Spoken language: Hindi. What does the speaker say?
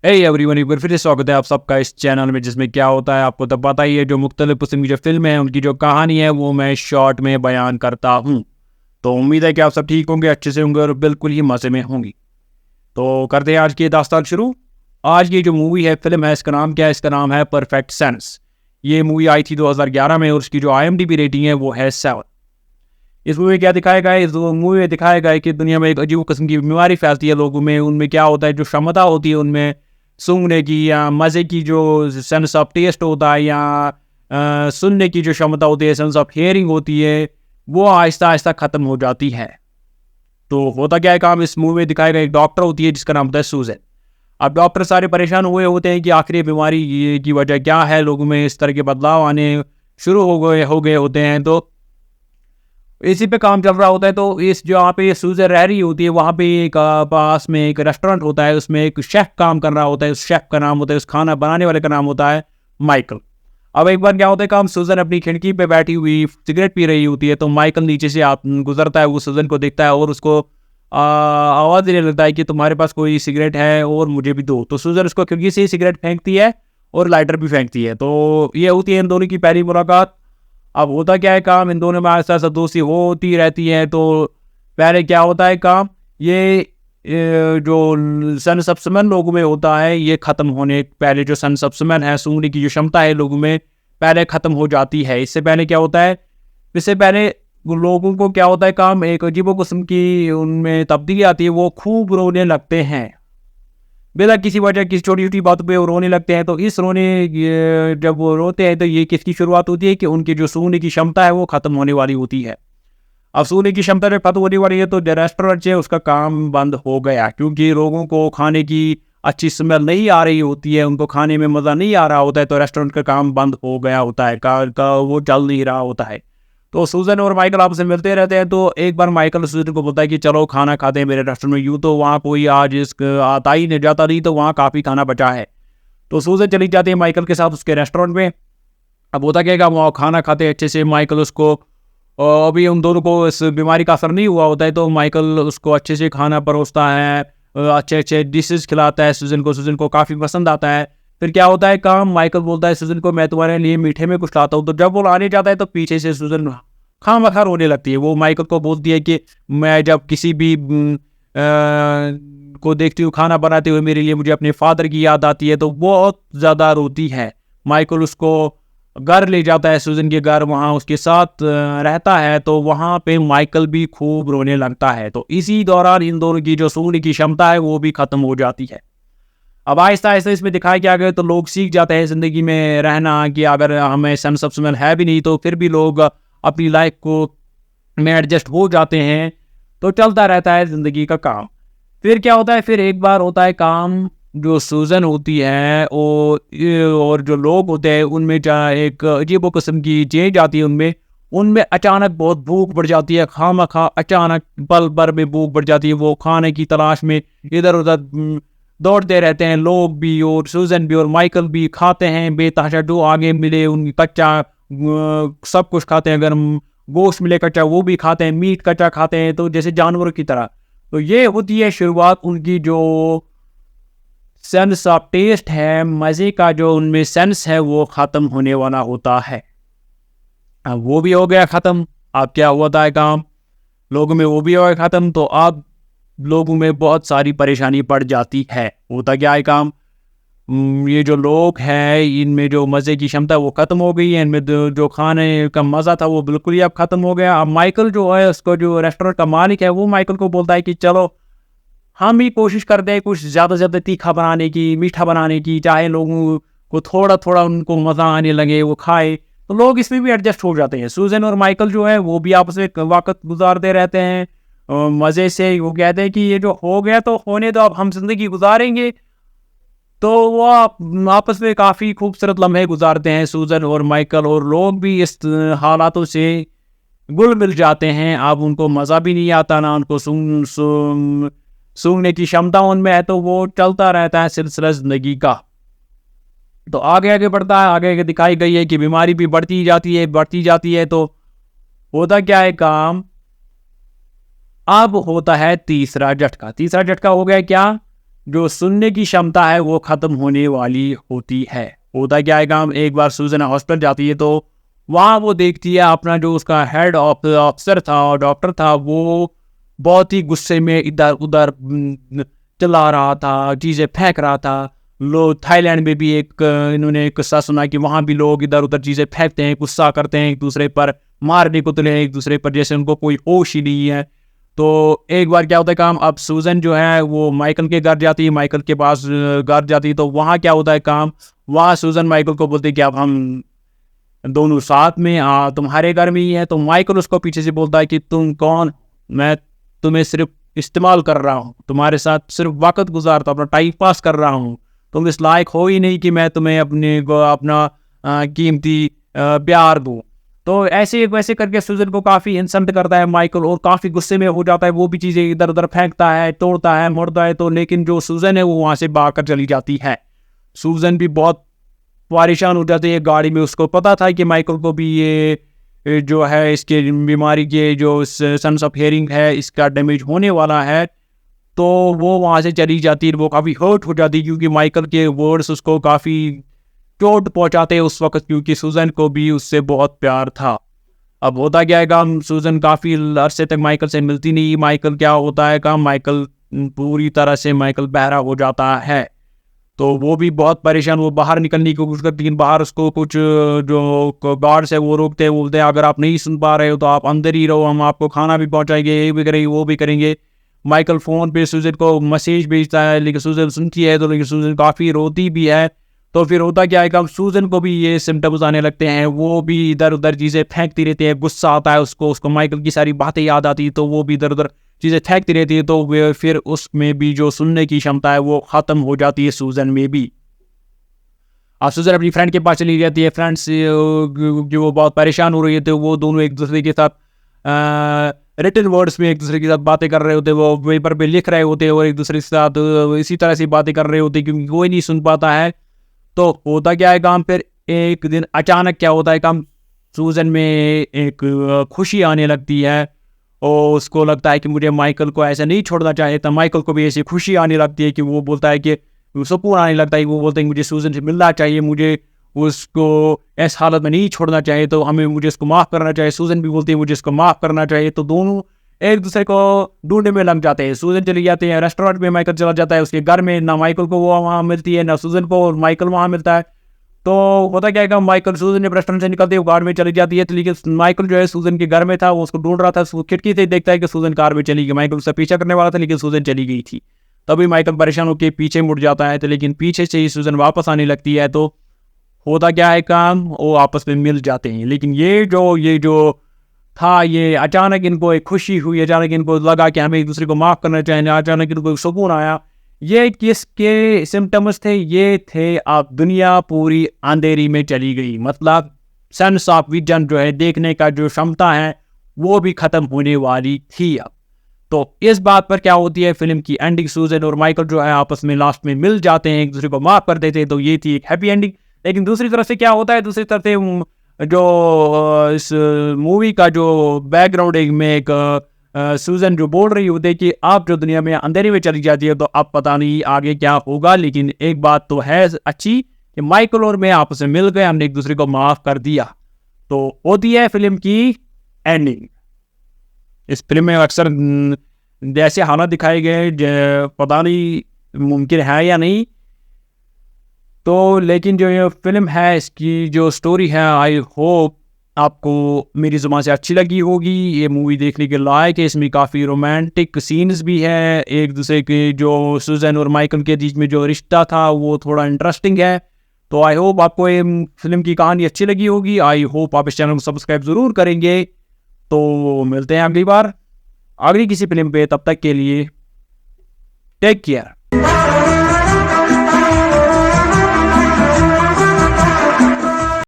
एवरीवन, एक बार फिर से स्वागत है आप सबका इस चैनल में, जिसमें क्या होता है आपको तो पता ही है। जो मुख्तलिफ किस्म की जो फिल्म है, उनकी जो कहानी है वो मैं शॉर्ट में बयान करता हूँ। तो उम्मीद है कि आप सब ठीक होंगे, अच्छे से होंगे और बिल्कुल ही मज़े में होंगी। तो करते हैं आज की दास्तान शुरू। आज की जो मूवी है, फिल्म है, इसका नाम क्या है? इसका नाम है परफेक्ट सेंस। ये मूवी आई थी 2011 में और उसकी जो IMDb रेटिंग है वो है 7। इस मूवी में क्या दिखाया गया है? इस मूवी में दिखाया गया है कि दुनिया में एक अजीब किस्म की बीमारी फैलती है लोगों में। उनमें क्या होता है, जो क्षमता होती है उनमें सूंघने की या मज़े की, जो सेंस ऑफ टेस्ट होता है, या सुनने की जो क्षमता होती है, सेंस ऑफ हियरिंग होती है, वो आहिस्ता आहिस्ता ख़त्म हो जाती है। तो होता क्या है काम, इस मूवी में दिखाया गया एक डॉक्टर होती है जिसका नाम होता है सूजन। अब डॉक्टर सारे परेशान हुए होते हैं कि आखिर ये बीमारी की वजह क्या है, लोगों में इस तरह के बदलाव आने शुरू हो गए होते हैं। तो इसी पे काम चल रहा होता है। तो इस जहाँ पे ये सूजन रह रही होती है, वहाँ पे एक पास में एक रेस्टोरेंट होता है, उसमें एक शेफ काम कर रहा होता है। उस शेफ का नाम होता है, उस खाना बनाने वाले का नाम होता है माइकल। अब एक बार क्या होता है काम, सूजन अपनी खिड़की पे बैठी हुई सिगरेट पी रही होती है। तो माइकल नीचे से गुजरता है, वो सूजन को देखता है और उसको आवाज़ देने लगता है कि तुम्हारे पास कोई सिगरेट है और मुझे भी दो। तो सूजन उसको खिड़की से ही सिगरेट फेंकती है और लाइटर भी फेंकती है। तो ये होती है इन दोनों की पहली मुलाकात। अब होता क्या है काम, इन दोनों में आस्ता आस्ता दोस्ती होती रहती है। तो पहले क्या होता है काम, ये जो सन सब्समैन लोगों में होता है, ये ख़त्म होने पहले जो सन सब्समैन है, सूंघने की जो क्षमता है लोगों में, पहले ख़त्म हो जाती है। इससे पहले क्या होता है, इससे पहले लोगों को क्या होता है काम, एक अजीबो किस्म की उनमें तब्दीली आती है। वो खूब रोने लगते हैं बिना किसी वजह, किसी छोटी छोटी बातों पे वो रोने लगते हैं। तो इस जब वो रोते हैं तो ये किसकी शुरुआत होती है कि उनकी जो सूंघने की क्षमता है वो ख़त्म होने वाली होती है। अब सूंघने की क्षमता जब खत्म होने वाली है तो जो रेस्टोरेंट है उसका काम बंद हो गया, क्योंकि लोगों को खाने की अच्छी स्मेल नहीं आ रही होती है, उनको खाने में मज़ा नहीं आ रहा होता है। तो रेस्टोरेंट का काम बंद हो गया होता है, का वो चल नहीं रहा होता है। तो सूजन और माइकल आपस में मिलते रहते हैं। तो एक बार माइकल सूजन को बोलता है कि चलो खाना खाते हैं मेरे रेस्टोरेंट में। यूँ तो वहाँ कोई आज आता ही नहीं, जाता नहीं, तो वहाँ काफ़ी खाना बचा है। तो सूजन चली जाती है माइकल के साथ उसके रेस्टोरेंट में। अब होता क्या है, वहाँ खाना खाते हैं अच्छे से। माइकल उसको अभी उन दोनों को इस बीमारी का असर नहीं हुआ होता है, तो माइकल उसको अच्छे से खाना परोसता है, अच्छे अच्छे डिशेस खिलाता है सूजन को। सूजन को काफ़ी पसंद आता है। फिर क्या होता है काम, माइकल बोलता है सूजन को, मैं तुम्हारे लिए मीठे में कुछ लाता हूँ। तो जब वो लाने जाता है तो पीछे से सूजन खामखा रोने लगती है। वो माइकल को बोलती है कि मैं जब किसी भी को देखती हूँ खाना बनाते हुए, मेरे लिए मुझे अपने फादर की याद आती है। तो बहुत ज़्यादा रोती है। माइकल उसको घर ले जाता है, सूजन के घर, वहाँ उसके साथ रहता है। तो वहाँ पे माइकल भी खूब रोने लगता है। तो इसी दौरान इन दोनों की जो सूंघने की क्षमता है वो भी ख़त्म हो जाती है। अब आहिस्ता आहिस्ता इसमें दिखाया क्या गया, तो लोग सीख जाते हैं ज़िंदगी में रहना, कि अगर हमें सेंस ऑफ स्मेल है भी नहीं तो फिर भी लोग अपनी लाइफ को में एडजस्ट हो जाते हैं। तो चलता रहता है ज़िंदगी का काम। फिर क्या होता है, फिर एक बार होता है काम, जो सूजन होती है और जो लोग होते हैं उनमें एक अजीब किस्म की चेंज आती है। उनमें उनमें अचानक बहुत भूख बढ़ जाती है, खामखा अचानक पल भर में भूख बढ़ जाती है। वो खाने की तलाश में इधर उधर दौड़ते रहते हैं, लोग भी और सूजन भी और माइकल भी खाते हैं बेतहाशा, जो आगे मिले उन कच्चा सब कुछ खाते हैं। अगर गोश्त मिले कच्चा वो भी खाते हैं, मीट कच्चा खाते हैं, तो जैसे जानवरों की तरह। तो ये होती है शुरुआत उनकी जो सेंस ऑफ टेस्ट है, मज़े का जो उनमें सेंस है, वो ख़त्म होने वाला होता है। अब वो भी हो गया ख़त्म। अब क्या होता है काम, लोगों में वो भी हो गया ख़त्म। तो अब लोगों में बहुत सारी परेशानी पड़ जाती है। होता क्या है काम, ये जो लोग हैं इनमें जो मज़े की क्षमता वो ख़त्म हो गई है। इनमें जो खाने का मज़ा था वो बिल्कुल ही अब ख़त्म हो गया। अब माइकल जो है, उसको जो रेस्टोरेंट का मालिक है, वो माइकल को बोलता है कि चलो हम भी कोशिश करते हैं कुछ ज़्यादा से ज़्यादा तीखा बनाने की, मीठा बनाने की, चाहे लोगों को थोड़ा थोड़ा उनको मज़ा आने लगे, वो खाए। तो लोग इसमें भी एडजस्ट हो जाते हैं। सूजन और माइकल जो है वो भी आपस में वक्त गुजारते रहते हैं मज़े से। वो कहते हैं कि ये जो हो गया तो होने दो, अब हम जिंदगी गुजारेंगे। तो वो आपस में काफ़ी खूबसूरत लम्हे गुजारते हैं सूजन और माइकल, और लोग भी इस हालातों से गुल मिल जाते हैं। अब उनको मज़ा भी नहीं आता, ना उनको सूंघने की क्षमता उनमें है। तो वो चलता रहता है सिलसिला ज़िंदगी का। तो आगे आगे बढ़ता है, आगे आगे दिखाई गई है कि बीमारी भी बढ़ती जाती है, बढ़ती जाती है। तो होता क्या है काम, अब होता है तीसरा झटका। तीसरा झटका हो गया क्या, जो सुनने की क्षमता है वो ख़त्म होने वाली होती है। होता क्या है काम, एक बार सूजन हॉस्पिटल जाती है तो वहाँ वो देखती है अपना जो उसका हेड ऑफिसर था और डॉक्टर था वो बहुत ही गुस्से में इधर उधर चला रहा था, चीज़ें फेंक रहा था। लोग थाईलैंड में भी एक इन्होंने एक किस्सा सुना कि वहाँ भी लोग इधर उधर चीज़ें फेंकते हैं, गुस्सा करते हैं एक दूसरे पर, मारने को तुले हैं एक दूसरे पर, जैसे उनको कोई होश ही नहीं है। तो एक बार क्या होता है काम, अब सूजन जो है वो माइकल के घर जाती है, माइकल के पास घर जाती है। तो वहाँ क्या होता है काम, वहाँ सूजन माइकल को बोलती है कि अब हम दोनों साथ में तुम्हारे घर में ही है। तो माइकल उसको पीछे से बोलता है कि तुम कौन, मैं तुम्हें सिर्फ इस्तेमाल कर रहा हूँ, तुम्हारे साथ सिर्फ वक्त गुजारता, अपना टाइम पास कर रहा हूँ, तुम इस लायक हो ही नहीं कि मैं तुम्हें अपना कीमती प्यार दूँ। तो ऐसे वैसे करके सूजन को काफ़ी इंसल्ट करता है माइकल और काफ़ी गुस्से में हो जाता है, वो भी चीज़ें इधर उधर फेंकता है, तोड़ता है, मोड़ता है। तो लेकिन जो सूजन है वो वहाँ से भागकर चली जाती है। सूजन भी बहुत परेशान हो जाती है गाड़ी में, उसको पता था कि माइकल को भी ये जो है इसके बीमारी के जो सेंस ऑफ हियरिंग है इसका डैमेज होने वाला है। तो वो वहाँ से चली जाती है, वो काफ़ी हर्ट हो जाती है क्योंकि माइकल के वर्ड्स उसको काफ़ी चोट पहुँचाते हैं उस वक्त, क्योंकि सूजन को भी उससे बहुत प्यार था। अब होता क्या है काम, सूजन काफ़ी अरसे तक माइकल से मिलती नहीं। माइकल क्या होता है काम, माइकल पूरी तरह से माइकल बहरा हो जाता है। तो वो भी बहुत परेशान, वो बाहर निकलने की कोशिश करती, लेकिन बाहर उसको कुछ जो गार्ड्स है वो रोकते हैं, वो बोलते हैं अगर आप नहीं सुन पा रहे हो तो आप अंदर ही रहो, हम आपको खाना भी पहुंचाएंगे, ये भी करेंगे वो भी करेंगे। माइकल फ़ोन पे सूजन को मैसेज भेजता है, लेकिन सूजन सुनती है तो, लेकिन सूजन काफ़ी रोती भी है। तो फिर होता क्या है कि सूजन को भी ये सिम्टम्स आने लगते हैं, वो भी इधर उधर चीज़ें फेंकती रहती है, गुस्सा आता है उसको माइकल की सारी बातें याद आती है, तो वो भी इधर उधर चीज़ें फेंकती रहती है। तो वे फिर उसमें भी जो सुनने की क्षमता है वो ख़त्म हो जाती है सूजन में भी। अब सूजन अपनी फ्रेंड के पास चली जाती है, फ्रेंड से जो वो बहुत परेशान हो रही है, तो वो दोनों एक दूसरे के साथ रिटन वर्ड्स में एक दूसरे के साथ बातें कर रहे होते, वो पेपर पे लिख रहे होते और एक दूसरे के साथ इसी तरह से बातें कर रहे होते क्योंकि कोई नहीं सुन पाता है। तो होता क्या है काम, फिर एक दिन अचानक क्या होता है काम, सूजन में एक खुशी आने लगती है और उसको लगता है कि मुझे माइकल को ऐसा नहीं छोड़ना चाहिए था। माइकल को भी ऐसी खुशी आने लगती है कि वो बोलता है कि सुकून आने लगता है, वो बोलते हैं मुझे सूजन से मिलना चाहिए, मुझे उसको इस हालत में नहीं छोड़ना चाहिए, तो मुझे इसको माफ़ करना चाहिए। सूजन भी बोलती है मुझे इसको माफ़ करना चाहिए। तो दोनों एक दूसरे को ढूंढने में लग जाते हैं। सूजन चली जाती है रेस्टोरेंट में, माइकल चला जाता है उसके घर में, ना माइकल को वो वहाँ मिलती है ना सूजन को, और माइकल वहाँ मिलता है। तो होता क्या है, माइकल सूजन जब रेस्टोरेंट से निकलते हुए कार में चली जाती है, तो लेकिन माइकल जो है सूजन के घर में था, वो उसको ढूंढ रहा था, वो खिड़की से देखता है कि सूजन कार में चली गई। माइकल उससे पीछा करने वाला था लेकिन सूजन चली गई थी। तभी माइकल परेशान होकर पीछे मुड़ जाता है, तो लेकिन पीछे से ही सूजन वापस आने लगती है। तो होता क्या है काम, वो आपस में मिल जाते हैं। लेकिन ये जो था, ये अचानक इनको एक खुशी हुई, अचानक इनको लगा कि हमें एक दूसरे को माफ़ करना चाहिए, अचानक इनको सुकून आया। ये किसके सिम्टम्स थे, ये थे अब दुनिया पूरी अंधेरी में चली गई, मतलब सेंस ऑफ विजन जो है, देखने का जो क्षमता है वो भी ख़त्म होने वाली थी अब। तो इस बात पर क्या होती है फिल्म की एंडिंग, सूजन और माइकल जो है आपस में लास्ट में मिल जाते हैं, एक दूसरे को माफ़ कर देते हैं। तो ये थी एक हैप्पी एंडिंग। लेकिन दूसरी तरफ से क्या होता है, दूसरी तरफ से जो इस मूवी का जो बैकग्राउंड एक सूजन जो बोल रही होती है कि आप जो दुनिया में अंधेरे में चली जाती है, तो अब पता नहीं आगे क्या होगा। लेकिन एक बात तो है अच्छी कि माइकल और मैं आपस में मिल गए, हमने एक दूसरे को माफ़ कर दिया। तो होती है फिल्म की एंडिंग। इस फिल्म में अक्सर जैसे हालात दिखाए गए, पता नहीं मुमकिन है या नहीं। तो लेकिन जो ये फिल्म है, इसकी जो स्टोरी है, आई होप आपको मेरी ज़ुबान से अच्छी लगी होगी। ये मूवी देखने के लायक है, इसमें काफ़ी रोमांटिक सीन्स भी है, एक दूसरे के जो सूजन और माइकल के बीच में जो रिश्ता था वो थोड़ा इंटरेस्टिंग है। तो आई होप आपको ये फिल्म की कहानी अच्छी लगी होगी। आई होप आप इस चैनल को सब्सक्राइब ज़रूर करेंगे। तो मिलते हैं अगली बार अगली किसी फिल्म पे, तब तक के लिए टेक केयर।